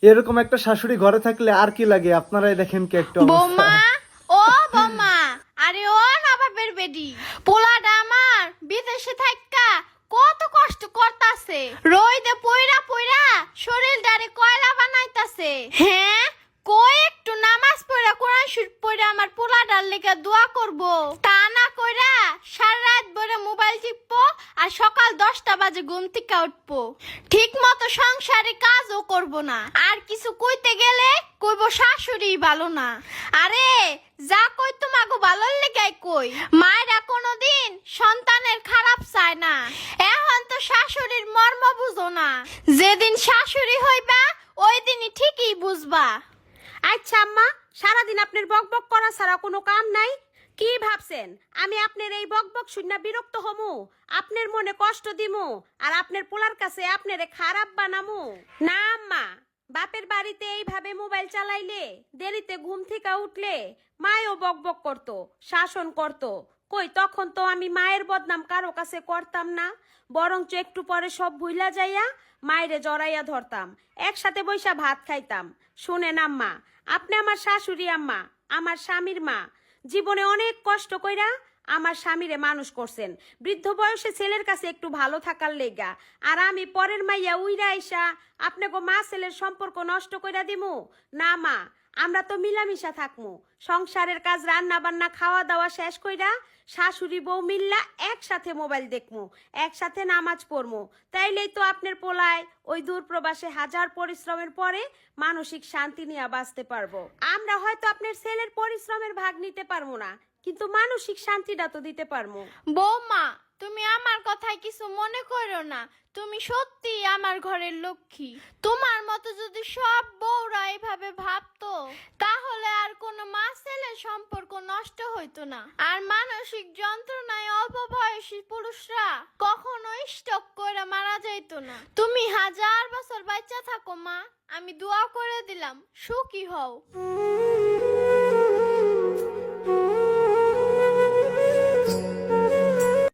এরকম একটা শাশুড়ি ঘরে থাকলে আর কি লাগে, আপনারাই দেখেন কি একটা অবস্থা। বৌমা, ও বৌমা, আরে ও নবাবের বেডি, পোলাটা আমার বিদেশে থাইকা কত কষ্ট করতাছে, রইদে পইরা পইরা শরীরটারে কয়লা বানাইতাছে। হ্যাঁ, কই একটু নামাজ পড়া কোরআন শরীফ পড়া আমার পোলাটার লেগে দোয়া করব, তা না কইরা সারা রাত ভরে মোবাইল টিপবো আর সকাল 10টা বাজে ঘুম থেকে উঠবো, ঠিক মতো সংসারে কাজও করব না, আর কিছু কইতে গেলে কইব শাশুড়ি ভালো না। আরে যা কই তোমাকে ভালোর লেগাই কই, মায়েরা কোনোদিন সন্তানের খারাপ চায় না, এখন তো শাশুড়ির মর্ম বুঝো না, যেদিন শাশুড়ি হইবা ওই দিনই ঠিকই বুঝবা। আচ্ছা আম্মা, সারাদিন আপনার বকবক করা ছাড়া কোনো কাম নাই? কি ভাবছেন আমি আপনার এই বকবক শুনে বিরক্ত হমু, আপনার মনে কষ্ট দিমু আর আপনার পোলার কাছে আপনারে খারাপ বানামু? না আম্মা, বাপের বাড়িতে এইভাবে মোবাইল চালাইলে দেরিতে ঘুম থেকে উঠলে মায়ও বকবক করতো, শাসন করতো। কই তখন তো আমি মায়ের বদনাম কারো কাছে করতাম না, বরঞ্চ একটু পরে সব ভুইলা যাইয়া মায়েরে জড়াইয়া ধরতাম, একসাথে বইসা ভাত খাইতাম। শুনেন আম্মা, আপনি আমার শাশুড়ি আম্মা, আমার স্বামীর মা, জীবনে অনেক কষ্ট কইরা আমার স্বামীরে মানুষ করছেন, বৃদ্ধ বয়সে ছেলের কাছে একটু ভালো থাকার লেগা। আর আমি পরের মাইয়া উইরা আইসা আপনাকে মা ছেলের সম্পর্ক নষ্ট কইরা দিমু? না মা, আমরা তো মিলামিশা থাকমু, সংসারের কাজ রান্না বান্না খাওয়া দাওয়া শেষ কইরা শাশুড়ি বউ মিল্লা একসাথে মোবাইল দেখমু, একসাথে নামাজ পড়মু। তাইলেই তো আপনার পোলায় ওই দূর প্রবাসে হাজার পরিশ্রমের পরে মানসিক শান্তি নিয়ে বাঁচতে পারবো। আমরা হয়তো আপনার ছেলের পরিশ্রমের ভাগ নিতে পারবো না, কিন্তু মানসিক শান্তিটা তো দিতে পারবো। বৌমা, তুমি আমার কথায় কিছু মনে করো না, তুমি সত্যি আমার ঘরের লক্ষ্মী। তোমার মতো যদি সব বউরা এইভাবে ভাবতো তাহলে আর কোনো মা ছেলের সম্পর্ক নষ্ট হইতো না, আর মানসিক যন্ত্রণায় অল্প বয়সী পুরুষরা কখনো স্টক করে মারা যাইতো না। তুমি হাজার বছর বাচ্চা থাকো মা, আমি দোয়া করে দিলাম, সুখী হও।